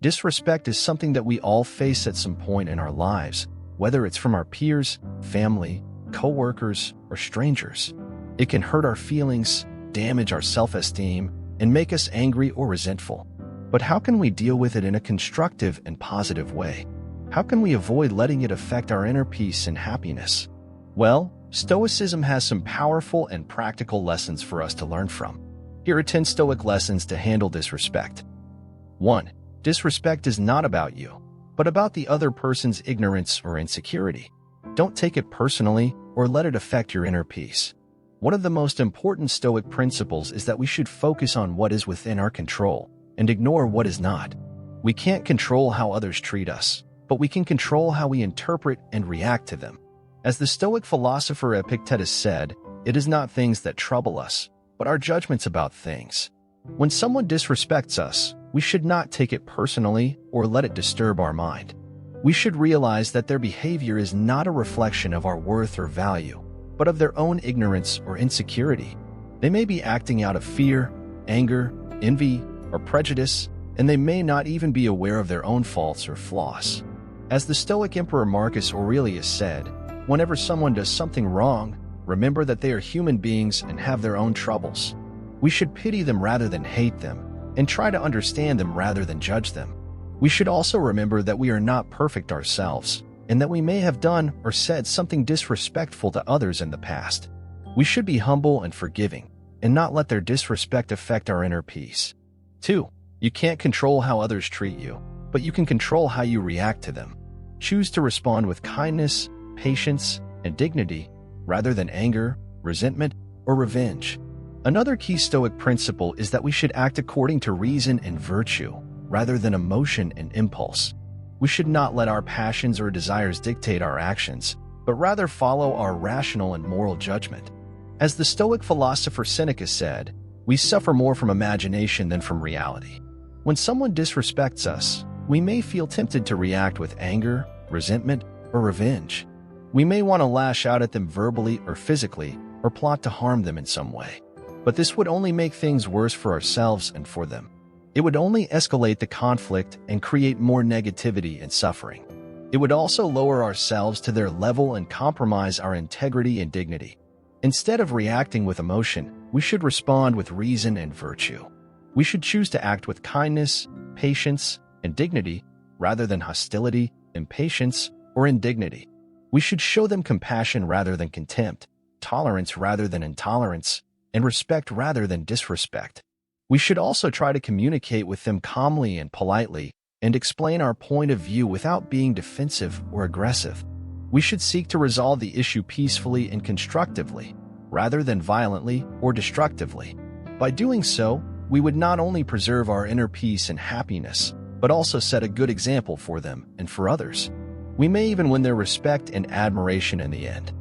Disrespect is something that we all face at some point in our lives, whether it's from our peers, family, co-workers, or strangers. It can hurt our feelings, damage our self-esteem, and make us angry or resentful. But how can we deal with it in a constructive and positive way? How can we avoid letting it affect our inner peace and happiness? Well, Stoicism has some powerful and practical lessons for us to learn from. Here are 10 Stoic lessons to handle disrespect. 1. Disrespect is not about you, but about the other person's ignorance or insecurity. Don't take it personally or let it affect your inner peace. One of the most important Stoic principles is that we should focus on what is within our control and ignore what is not. We can't control how others treat us, but we can control how we interpret and react to them. As the Stoic philosopher Epictetus said, it is not things that trouble us, but our judgments about things. When someone disrespects us, we should not take it personally or let it disturb our mind. We should realize that their behavior is not a reflection of our worth or value, but of their own ignorance or insecurity. They may be acting out of fear, anger, envy, or prejudice, and they may not even be aware of their own faults or flaws. As the Stoic Emperor Marcus Aurelius said, whenever someone does something wrong, remember that they are human beings and have their own troubles. We should pity them rather than hate them, and try to understand them rather than judge them. We should also remember that we are not perfect ourselves, and that we may have done or said something disrespectful to others in the past. We should be humble and forgiving, and not let their disrespect affect our inner peace. 2. You can't control how others treat you, but you can control how you react to them. Choose to respond with kindness, patience, and dignity, rather than anger, resentment, or revenge. Another key Stoic principle is that we should act according to reason and virtue, rather than emotion and impulse. We should not let our passions or desires dictate our actions, but rather follow our rational and moral judgment. As the Stoic philosopher Seneca said, we suffer more from imagination than from reality. When someone disrespects us, we may feel tempted to react with anger, resentment, or revenge. We may want to lash out at them verbally or physically, or plot to harm them in some way. But this would only make things worse for ourselves and for them. It would only escalate the conflict and create more negativity and suffering. It would also lower ourselves to their level and compromise our integrity and dignity. Instead of reacting with emotion, we should respond with reason and virtue. We should choose to act with kindness, patience, and dignity, rather than hostility, impatience, or indignity. We should show them compassion rather than contempt, tolerance rather than intolerance, and respect rather than disrespect. We should also try to communicate with them calmly and politely, and explain our point of view without being defensive or aggressive. We should seek to resolve the issue peacefully and constructively, rather than violently or destructively. By doing so, we would not only preserve our inner peace and happiness, but also set a good example for them and for others. We may even win their respect and admiration in the end.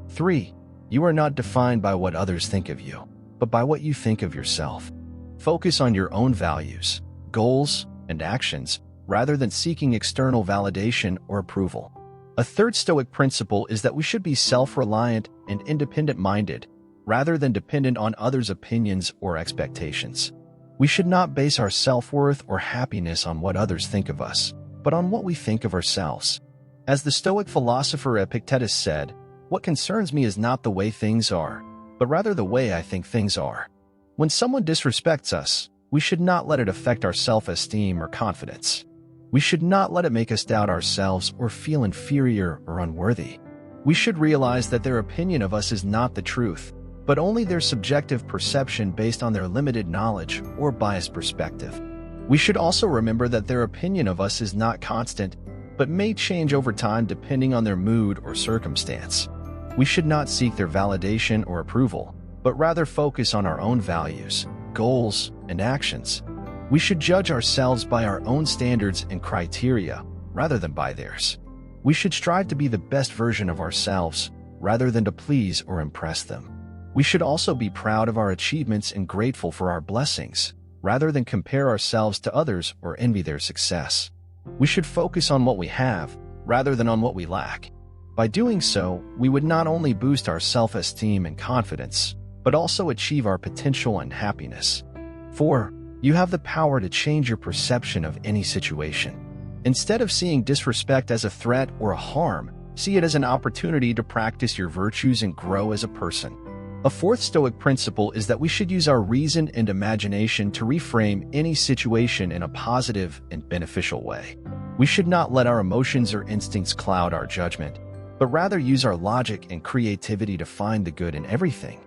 3. You are not defined by what others think of you, but by what you think of yourself. Focus on your own values, goals, and actions, rather than seeking external validation or approval. A third Stoic principle is that we should be self-reliant and independent-minded, rather than dependent on others' opinions or expectations. We should not base our self-worth or happiness on what others think of us, but on what we think of ourselves. As the Stoic philosopher Epictetus said, "What concerns me is not the way things are, but rather the way I think things are." When someone disrespects us, we should not let it affect our self-esteem or confidence. We should not let it make us doubt ourselves or feel inferior or unworthy. We should realize that their opinion of us is not the truth, but only their subjective perception based on their limited knowledge or biased perspective. We should also remember that their opinion of us is not constant, but may change over time depending on their mood or circumstance. We should not seek their validation or approval, but rather focus on our own values, goals, and actions. We should judge ourselves by our own standards and criteria, rather than by theirs. We should strive to be the best version of ourselves, rather than to please or impress them. We should also be proud of our achievements and grateful for our blessings, rather than compare ourselves to others or envy their success. We should focus on what we have, rather than on what we lack. By doing so, we would not only boost our self-esteem and confidence, but also achieve our potential and happiness. 4. You have the power to change your perception of any situation. Instead of seeing disrespect as a threat or a harm, see it as an opportunity to practice your virtues and grow as a person. A fourth Stoic principle is that we should use our reason and imagination to reframe any situation in a positive and beneficial way. We should not let our emotions or instincts cloud our judgment, but rather use our logic and creativity to find the good in everything.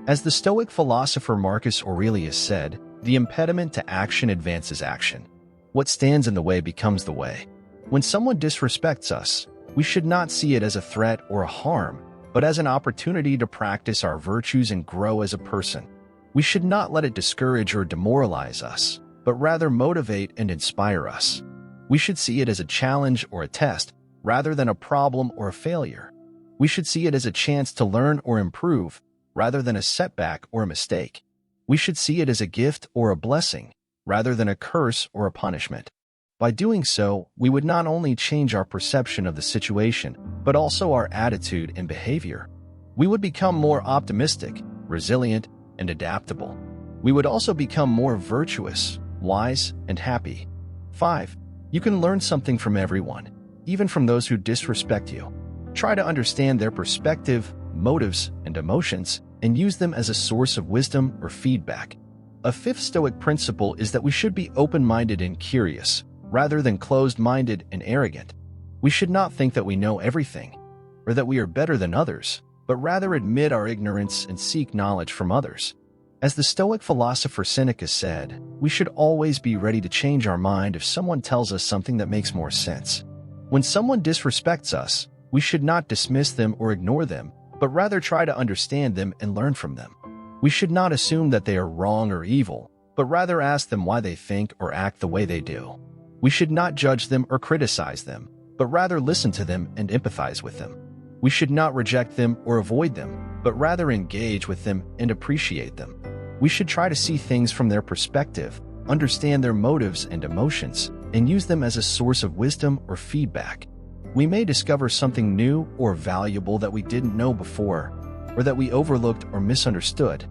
As the Stoic philosopher Marcus Aurelius said, the impediment to action advances action. What stands in the way becomes the way. When someone disrespects us, we should not see it as a threat or a harm, but as an opportunity to practice our virtues and grow as a person. We should not let it discourage or demoralize us, but rather motivate and inspire us. We should see it as a challenge or a test, rather than a problem or a failure. We should see it as a chance to learn or improve, rather than a setback or a mistake. We should see it as a gift or a blessing, rather than a curse or a punishment. By doing so, we would not only change our perception of the situation, but also our attitude and behavior. We would become more optimistic, resilient, and adaptable. We would also become more virtuous, wise, and happy. 5. You can learn something from everyone, even from those who disrespect you. Try to understand their perspective, motives, and emotions, and use them as a source of wisdom or feedback. A fifth Stoic principle is that we should be open-minded and curious, rather than closed-minded and arrogant. We should not think that we know everything, or that we are better than others, but rather admit our ignorance and seek knowledge from others. As the Stoic philosopher Seneca said, we should always be ready to change our mind if someone tells us something that makes more sense. When someone disrespects us, we should not dismiss them or ignore them, but rather try to understand them and learn from them. We should not assume that they are wrong or evil, but rather ask them why they think or act the way they do. We should not judge them or criticize them, but rather listen to them and empathize with them. We should not reject them or avoid them, but rather engage with them and appreciate them. We should try to see things from their perspective, understand their motives and emotions, and use them as a source of wisdom or feedback. We may discover something new or valuable that we didn't know before, or that we overlooked or misunderstood.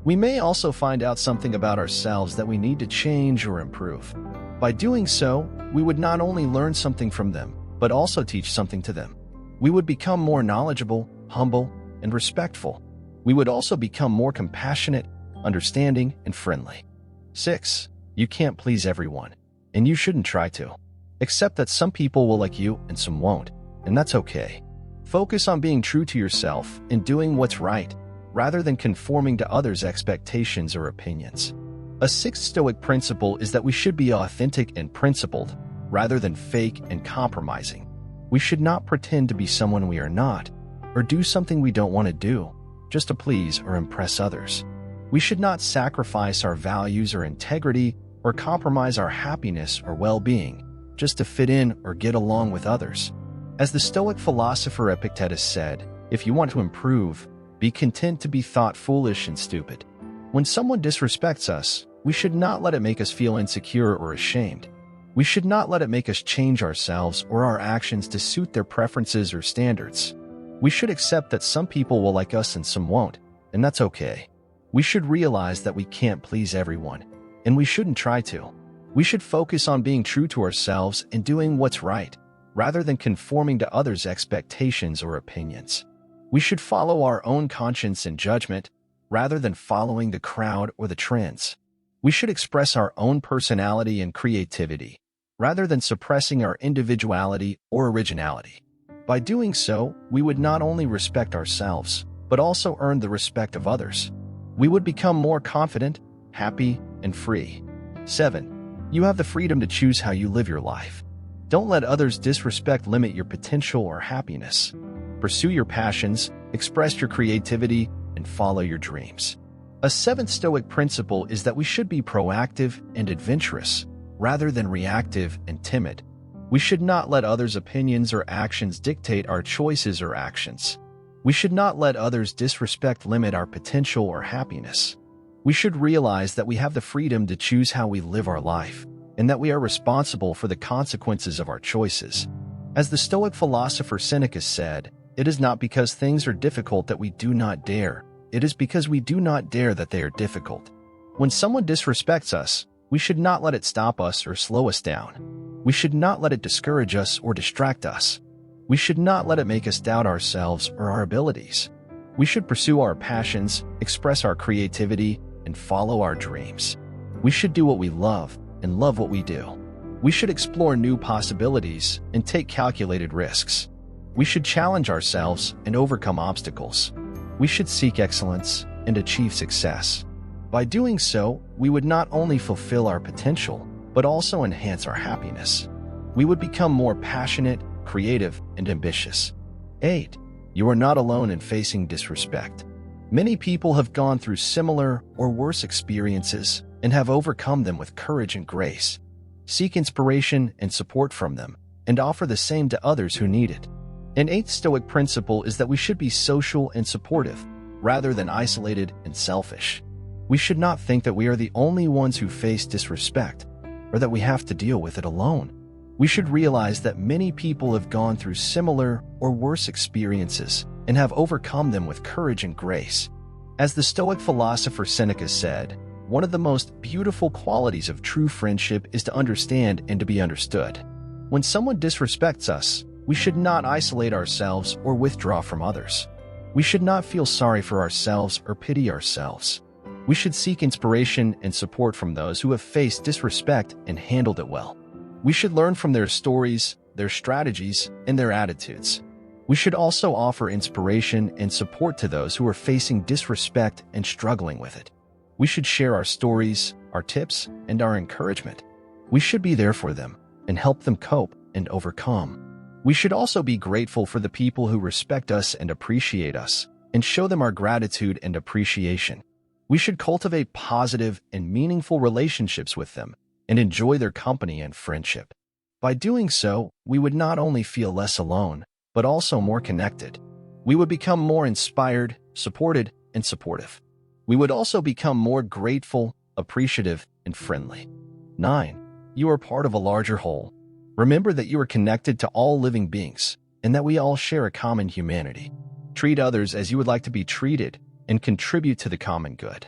We may also find out something about ourselves that we need to change or improve. By doing so, we would not only learn something from them, but also teach something to them. We would become more knowledgeable, humble, and respectful. We would also become more compassionate, understanding, and friendly. 6. You can't please everyone, and you shouldn't try to. Accept that some people will like you and some won't, and that's okay. Focus on being true to yourself and doing what's right, rather than conforming to others' expectations or opinions. A sixth Stoic principle is that we should be authentic and principled, rather than fake and compromising. We should not pretend to be someone we are not, or do something we don't want to do, just to please or impress others. We should not sacrifice our values or integrity, or compromise our happiness or well-being, just to fit in or get along with others. As the Stoic philosopher Epictetus said, if you want to improve, be content to be thought foolish and stupid. When someone disrespects us, we should not let it make us feel insecure or ashamed. We should not let it make us change ourselves or our actions to suit their preferences or standards. We should accept that some people will like us and some won't, and that's okay. We should realize that we can't please everyone, and we shouldn't try to. We should focus on being true to ourselves and doing what's right, rather than conforming to others' expectations or opinions. We should follow our own conscience and judgment, rather than following the crowd or the trends. We should express our own personality and creativity, rather than suppressing our individuality or originality. By doing so, we would not only respect ourselves, but also earn the respect of others. We would become more confident, happy, and free. 7. You have the freedom to choose how you live your life. Don't let others' disrespect limit your potential or happiness. Pursue your passions, express your creativity, and follow your dreams. A seventh Stoic principle is that we should be proactive and adventurous, rather than reactive and timid. We should not let others' opinions or actions dictate our choices or actions. We should not let others' disrespect limit our potential or happiness. We should realize that we have the freedom to choose how we live our life, and that we are responsible for the consequences of our choices. As the Stoic philosopher Seneca said, it is not because things are difficult that we do not dare. It is because we do not dare that they are difficult. When someone disrespects us, We should not let it stop us or slow us down. We should not let it discourage us or distract us. We should not let it make us doubt ourselves or our abilities. We should pursue our passions, express our creativity, and follow our dreams. We should do what we love and love what we do. We should explore new possibilities and take calculated risks. We should challenge ourselves and overcome obstacles. We should seek excellence and achieve success. By doing so, we would not only fulfill our potential, but also enhance our happiness. We would become more passionate, creative, and ambitious. 8. You are not alone in facing disrespect. Many people have gone through similar or worse experiences and have overcome them with courage and grace. Seek inspiration and support from them, and offer the same to others who need it. An eighth Stoic principle is that we should be social and supportive, rather than isolated and selfish. We should not think that we are the only ones who face disrespect, or that we have to deal with it alone. We should realize that many people have gone through similar or worse experiences and have overcome them with courage and grace. As the Stoic philosopher Seneca said, one of the most beautiful qualities of true friendship is to understand and to be understood. When someone disrespects us, we should not isolate ourselves or withdraw from others. We should not feel sorry for ourselves or pity ourselves. We should seek inspiration and support from those who have faced disrespect and handled it well. We should learn from their stories, their strategies, and their attitudes. We should also offer inspiration and support to those who are facing disrespect and struggling with it. We should share our stories, our tips, and our encouragement. We should be there for them and help them cope and overcome. We should also be grateful for the people who respect us and appreciate us, and show them our gratitude and appreciation. We should cultivate positive and meaningful relationships with them and enjoy their company and friendship. By doing so, we would not only feel less alone, but also more connected. We would become more inspired, supported, and supportive. We would also become more grateful, appreciative, and friendly. 9. You are part of a larger whole. Remember that you are connected to all living beings, and that we all share a common humanity. Treat others as you would like to be treated, and contribute to the common good.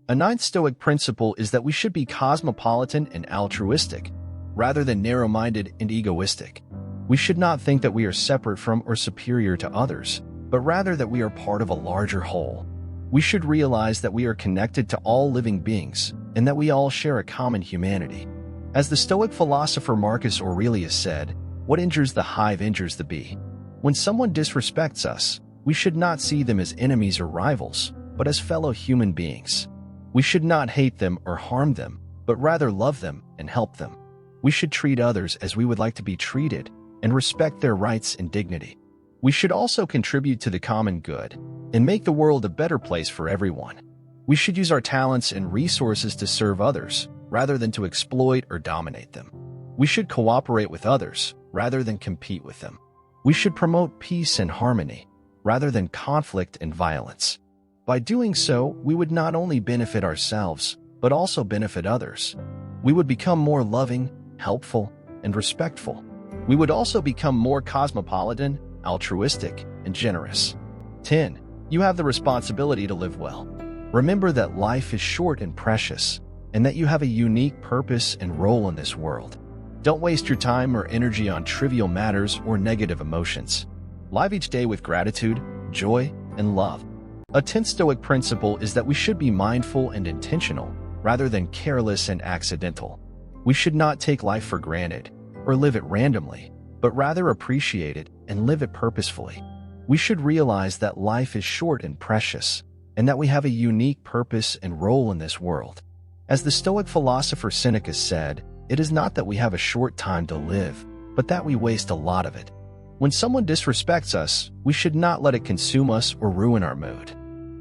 A ninth Stoic principle is that we should be cosmopolitan and altruistic, rather than narrow-minded and egoistic. We should not think that we are separate from or superior to others, but rather that we are part of a larger whole. We should realize that we are connected to all living beings, and that we all share a common humanity. As the Stoic philosopher Marcus Aurelius said, "What injures the hive injures the bee." When someone disrespects us, we should not see them as enemies or rivals, but as fellow human beings. We should not hate them or harm them, but rather love them and help them. We should treat others as we would like to be treated and respect their rights and dignity. We should also contribute to the common good and make the world a better place for everyone. We should use our talents and resources to serve others, rather than to exploit or dominate them. We should cooperate with others, rather than compete with them. We should promote peace and harmony, rather than conflict and violence. By doing so, we would not only benefit ourselves, but also benefit others. We would become more loving, helpful, and respectful. We would also become more cosmopolitan, altruistic, and generous. 10. You have the responsibility to live well. Remember that life is short and precious, and that you have a unique purpose and role in this world. Don't waste your time or energy on trivial matters or negative emotions. Live each day with gratitude, joy, and love. A 10th Stoic principle is that we should be mindful and intentional, rather than careless and accidental. We should not take life for granted, or live it randomly, but rather appreciate it and live it purposefully. We should realize that life is short and precious, and that we have a unique purpose and role in this world. As the Stoic philosopher Seneca said, it is not that we have a short time to live, but that we waste a lot of it. When someone disrespects us, we should not let it consume us or ruin our mood.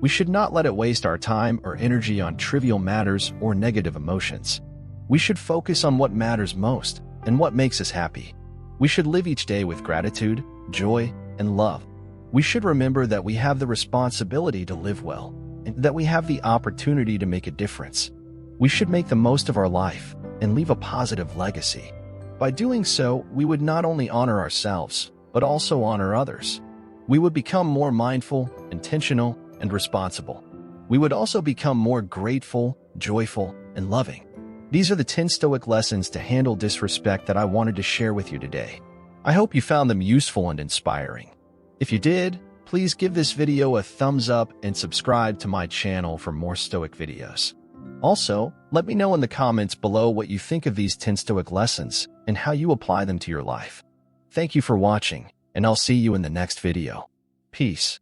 We should not let it waste our time or energy on trivial matters or negative emotions. We should focus on what matters most and what makes us happy. We should live each day with gratitude, joy, and love. We should remember that we have the responsibility to live well, and that we have the opportunity to make a difference. We should make the most of our life and leave a positive legacy. By doing so, we would not only honor ourselves, but also honor others. We would become more mindful, intentional, and responsible. We would also become more grateful, joyful, and loving. These are the 10 Stoic lessons to handle disrespect that I wanted to share with you today. I hope you found them useful and inspiring. If you did, please give this video a thumbs up and subscribe to my channel for more Stoic videos. Also, let me know in the comments below what you think of these 10 Stoic lessons and how you apply them to your life. Thank you for watching, and I'll see you in the next video. Peace.